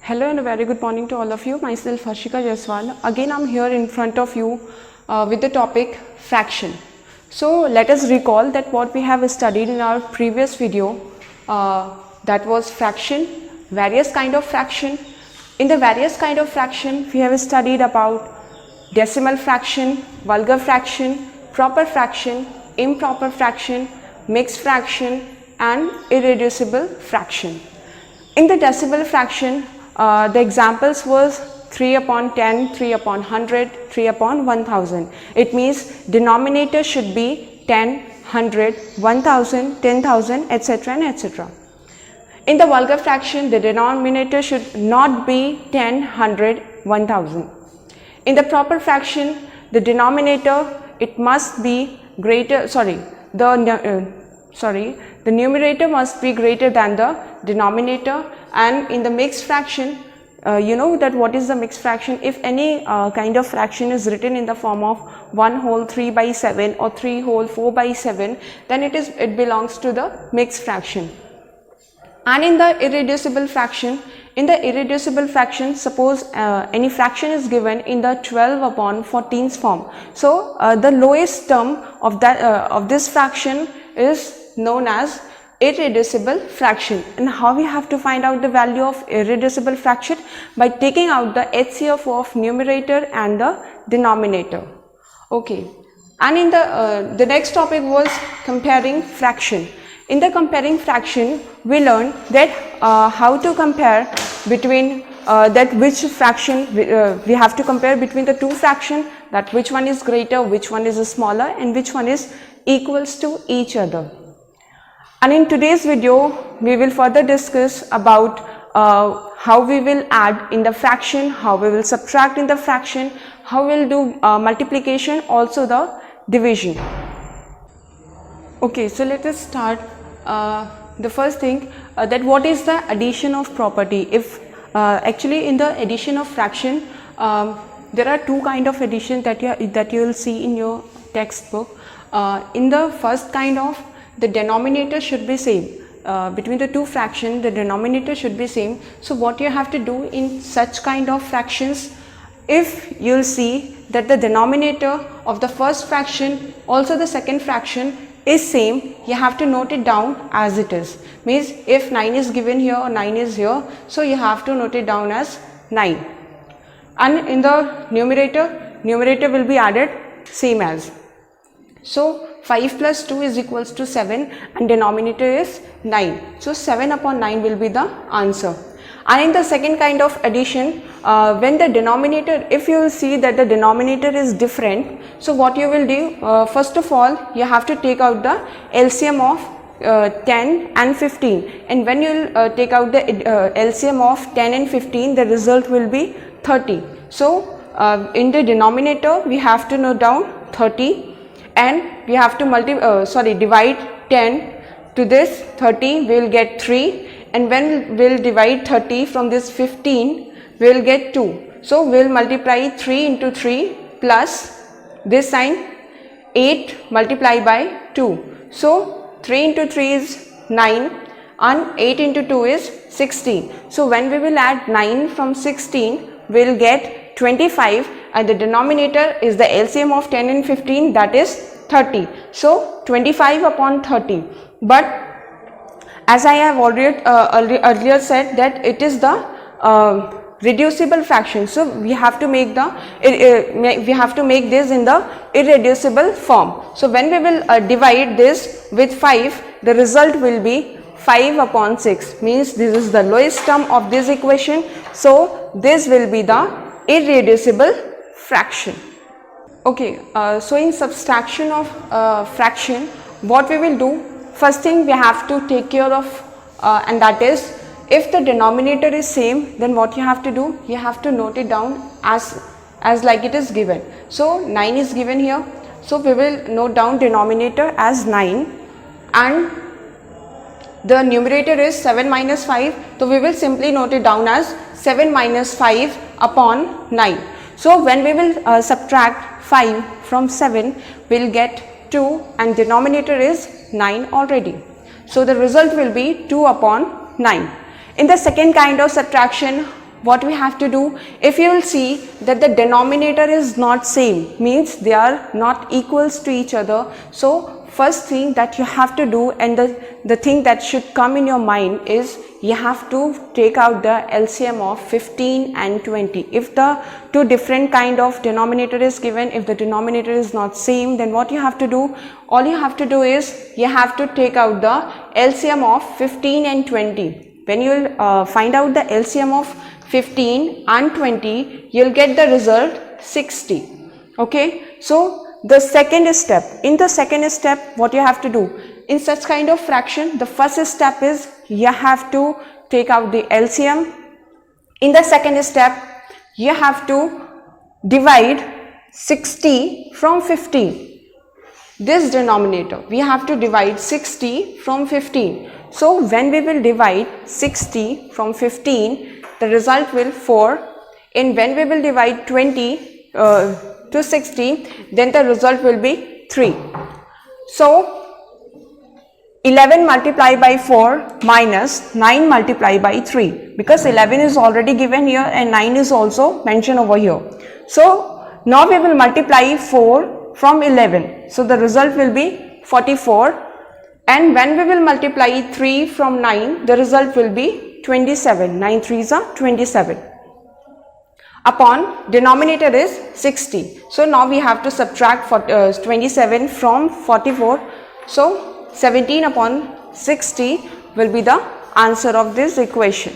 Hello and a very good morning to all of you. Myself Harshika Jaiswal. Again I'm here in front of you with the topic fraction. So let us recall that what we have studied in our previous video, that was fraction, various kind of fraction. In the various kind of fraction we have studied about decimal fraction, vulgar fraction, proper fraction, improper fraction, mixed fraction and irreducible fraction. In the decimal fraction, the examples was 3 upon 10, 3 upon 100, 3 upon 1000. It means denominator should be 10, 100, 1000, 10,000, etc. and etc. In the vulgar fraction, the denominator should not be 10, 100, 1000. In the proper fraction, the denominator, it must be greater, the numerator must be greater than the denominator. And in the mixed fraction, you know that what is the mixed fraction? If any kind of fraction is written in the form of 1 whole 3 by 7 or 3 whole 4 by 7, then it belongs to the mixed fraction. And in the irreducible fraction, suppose any fraction is given in the 12 upon 14's form. So the lowest term of that of this fraction is known as irreducible fraction. And how we have to find out the value of irreducible fraction? By taking out the HCF of numerator and the denominator. Okay. And in the next topic was comparing fraction. In the comparing fraction, we learned that how to compare between that which fraction we have to compare between the two fractions, that which one is greater, which one is smaller, and which one is equals to each other. And in today's video, we will further discuss about how we will add in the fraction, how we will subtract in the fraction, how we will do multiplication, also the division. Okay, so let us start. The first thing, that what is the addition of property? If actually in the addition of fraction, there are two kind of addition that you will see in your textbook. In the first kind of, the denominator should be same. Between the two fractions, the denominator should be same. So what you have to do in such kind of fractions, if you will see that the denominator of the first fraction, also the second fraction is same, you have to note it down as it is. Means if 9 is given here or 9 is here, so you have to note it down as 9. And in the numerator will be added same as. So 5 plus 2 is equals to 7 and denominator is 9. So 7 upon 9 will be the answer. And in the second kind of addition, when the denominator, if you will see that the denominator is different, so what you will do, first of all, you have to take out the LCM of 10 and 15. And when you will take out the LCM of 10 and 15, the result will be 30. So in the denominator, we have to note down 30. And we have to divide 10 to this 30, we will get 3. And when we will divide 30 from this 15, we will get 2. So we will multiply 3 into 3 plus this sign 8 multiplied by 2. So 3 into 3 is 9 and 8 into 2 is 16. So when we will add 9 from 16, we will get 25, and the denominator is the LCM of 10 and 15, that is 30. So 25 upon 30. But as I have already earlier said that it is the reducible fraction. So we have to make this in the irreducible form. So when we will divide this with 5, the result will be 5 upon 6, means this is the lowest term of this equation. So this will be the irreducible fraction. Okay, so in subtraction of fraction, what we will do, first thing we have to take care of, and that is, if the denominator is same, then what you have to do, you have to note it down as like it is given. So 9 is given here, so we will note down denominator as 9 and the numerator is 7 minus 5, so we will simply note it down as 7 minus 5 upon 9. So when we will subtract 5 from 7, we will get 2 and denominator is 9 already. So the result will be 2 upon 9. In the second kind of subtraction, what we have to do? If you will see that the denominator is not same, means they are not equals to each other. So first thing that you have to do, and the thing that should come in your mind is you have to take out the LCM of 15 and 20. If the two different kind of denominator is given, if the denominator is not same, then what you have to do? All you have to do is you have to take out the LCM of 15 and 20. When you will find out the LCM of 15 and 20, you will get the result 60. Okay, so the second step, in the second step, what you have to do? In such kind of fraction, the first step is you have to take out the LCM. In the second step, you have to divide 60 from 15. This denominator, we have to divide 60 from 15. So when we will divide 60 from 15, the result will 4. And when we will divide 20 to 60, then the result will be 3. So 11 multiplied by 4 minus 9 multiplied by 3, because 11 is already given here and 9 is also mentioned over here. So now we will multiply 4 from 11. So the result will be 44. And when we will multiply 3 from 9, the result will be 27. 9 3s are 27. Upon denominator is 60. So now we have to subtract 27 from 44. So 17 upon 60 will be the answer of this equation.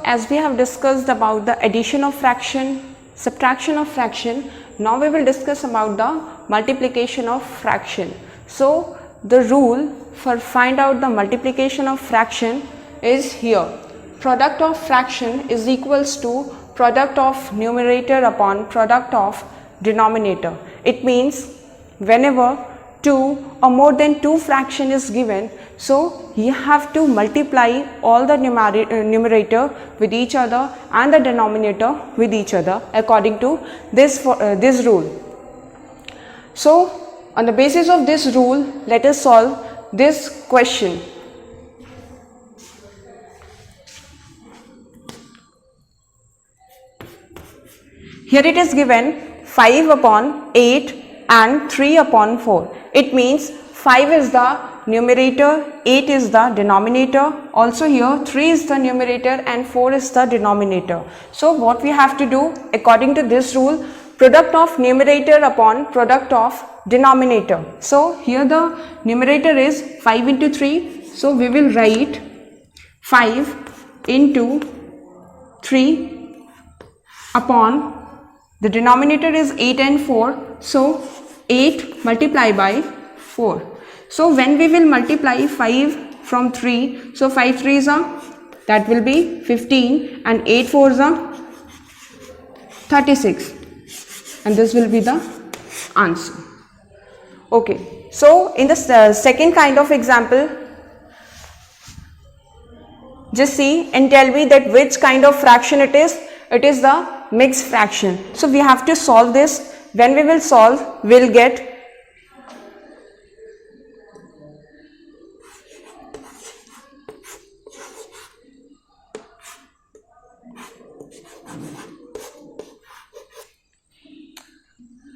As we have discussed about the addition of fraction, subtraction of fraction, now we will discuss about the multiplication of fraction. So the rule for find out the multiplication of fraction is here. Product of fraction is equals to product of numerator upon product of denominator. It means whenever 2 or more than 2 fraction is given, so you have to multiply all the numerator with each other and the denominator with each other according to this rule. So on the basis of this rule, let us solve this question. Here it is given 5 upon 8 and 3 upon 4. It means 5 is the numerator, 8 is the denominator. Also here 3 is the numerator and 4 is the denominator. So what we have to do according to this rule, product of numerator upon product of denominator. So here the numerator is 5 into 3. So we will write 5 into 3 upon the denominator is 8 and 4. So 8 multiplied by 4. So when we will multiply 5 from 3, so 5 3s are, that will be 15 and 8 4s are 36, and this will be the answer. Okay, so in the second kind of example, just see and tell me that which kind of fraction it is. It is the mixed fraction. So we have to solve this. When we will solve, we will get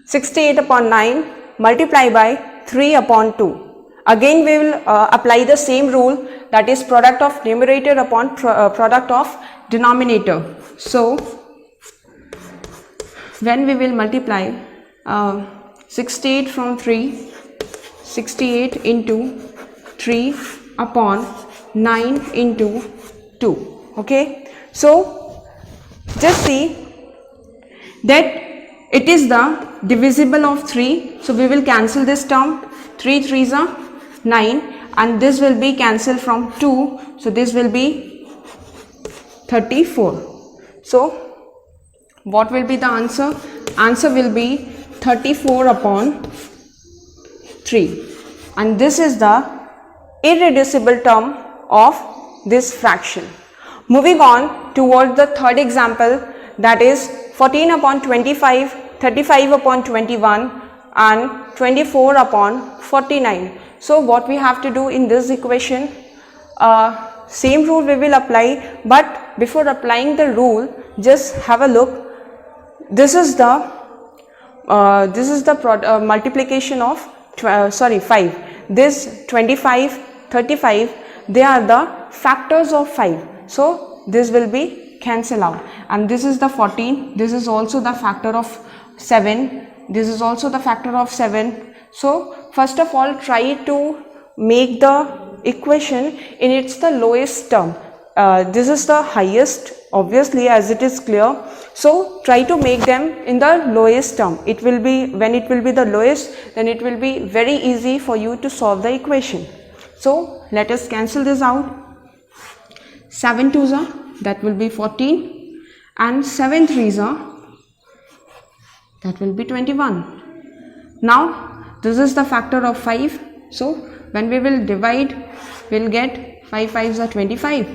(68 upon 9) multiplied by 3 upon 2. Again we will apply the same rule, that is product of numerator upon product of denominator. So when we will multiply 68 from 3, 68 into 3 upon 9 into 2. Okay, so just see that it is the divisible of 3. So we will cancel this term. 3 3s are 9 and this will be cancelled from 2. So this will be 34. So what will be the answer? Answer will be 34 upon 3, and this is the irreducible term of this fraction. Moving on towards the third example, that is 14 upon 25, 35 upon 21 and 24 upon 49. So what we have to do in this equation, same rule we will apply, but before applying the rule, just have a look. This is the multiplication of 5. This 25, 35, they are the factors of 5. So this will be cancel out, and this is the 14. This is also the factor of 7. This is also the factor of 7. So first of all, try to make the equation in its the lowest term. This is the highest, obviously, as it is clear. So try to make them in the lowest term. It will be, when it will be the lowest, then it will be very easy for you to solve the equation. So let us cancel this out. 7 2s are, that will be 14, and 7 3s are, that will be 21. Now this is the factor of 5. So when we will divide, we will get 5 5s are 25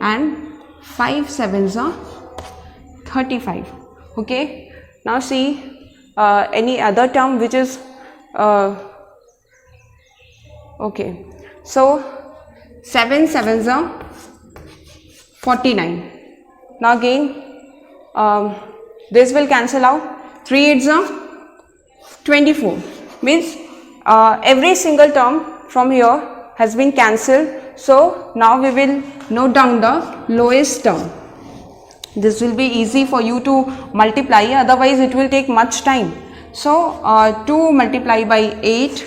and 5 7s are 35. Okay, now see any other term which is okay, so 7 7s are 49. Now again this will cancel out. 3 8s are 24, means every single term from here has been cancelled. So now we will note down the lowest term. This will be easy for you to multiply, otherwise it will take much time. So 2 multiply by 8,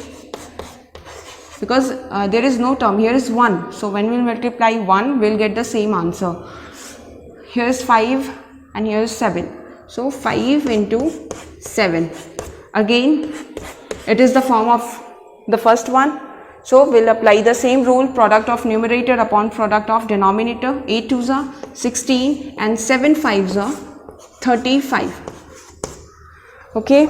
because there is no term, here is 1. So when we multiply 1, we will get the same answer. Here is 5 and here is 7. So 5 into 7. Again, it is the form of the first one. So we will apply the same rule, product of numerator upon product of denominator. 8 2s are 16 and 7 5s are 35. Okay,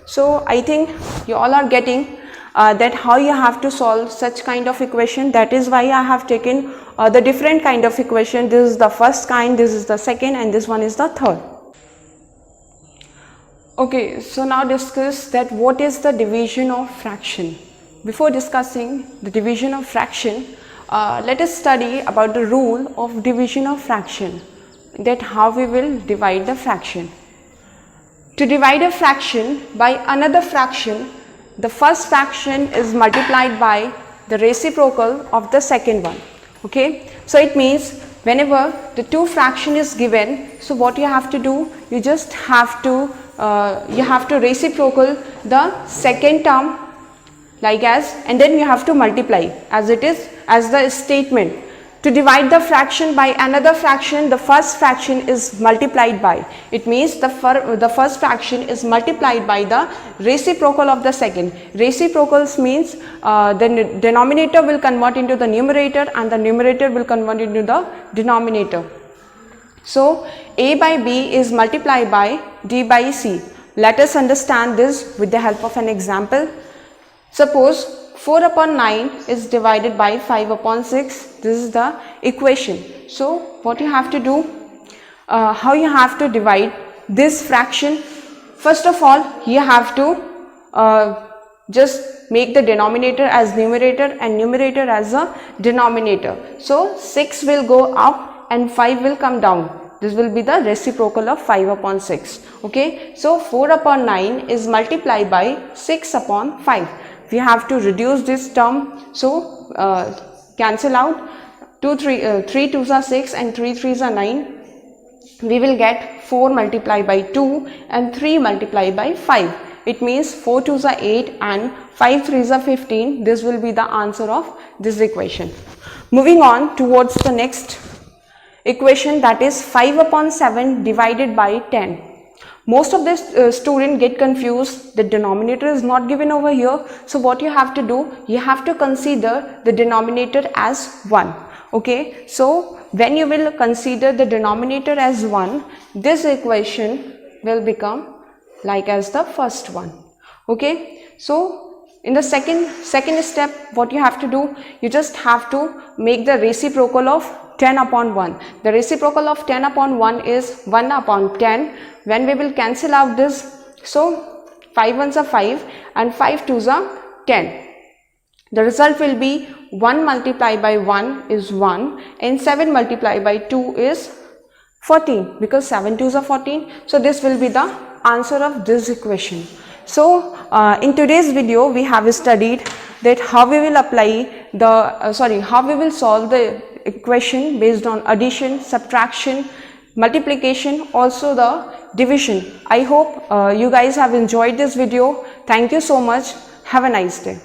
so I think you all are getting that how you have to solve such kind of equation. That is why I have taken the different kind of equation. This is the first kind, this is the second, and this one is the third. Okay, so now discuss that what is the division of fraction. Before discussing the division of fraction, let us study about the rule of division of fraction, that how we will divide the fraction. To divide a fraction by another fraction, the first fraction is multiplied by the reciprocal of the second one. Okay, so it means whenever the two fraction is given, so what you have to do, you just have to reciprocal the second term like as, and then you have to multiply as it is, as the statement. To divide the fraction by another fraction, the first fraction is multiplied by. It means the first fraction is multiplied by the reciprocal of the second. Reciprocals means the denominator will convert into the numerator and the numerator will convert into the denominator. So A by B is multiplied by D by C. Let us understand this with the help of an example. Suppose 4 upon 9 is divided by 5 upon 6. This is the equation. So what you have to do, how you have to divide this fraction. First of all, you have to just make the denominator as numerator and numerator as a denominator. So 6 will go up and 5 will come down. This will be the reciprocal of 5 upon 6. Okay, so 4 upon 9 is multiplied by 6 upon 5. We have to reduce this term, so cancel out. 3 2s are 6 and 3 3s are 9. We will get 4 multiplied by 2 and 3 multiplied by 5. It means 4 2s are 8 and 5 3s are 15. This will be the answer of this equation. Moving on towards the next equation, that is 5 upon 7 divided by 10. Most of the students get confused. The denominator is not given over here. So what you have to do, you have to consider the denominator as 1. Okay, so when you will consider the denominator as 1, this equation will become like as the first one. Okay, so in the second step, what you have to do, you just have to make the reciprocal of 10 upon 1. The reciprocal of 10 upon 1 is 1 upon 10. When we will cancel out this, so 5 1s are 5 and 5 2s are 10. The result will be 1 multiplied by 1 is 1 and 7 multiplied by 2 is 14, because 7 twos are 14. So this will be the answer of this equation. So in today's video we have studied that how we will apply the how we will solve the equation based on addition, subtraction, multiplication, also the division. I hope you guys have enjoyed this video. Thank you so much. Have a nice day.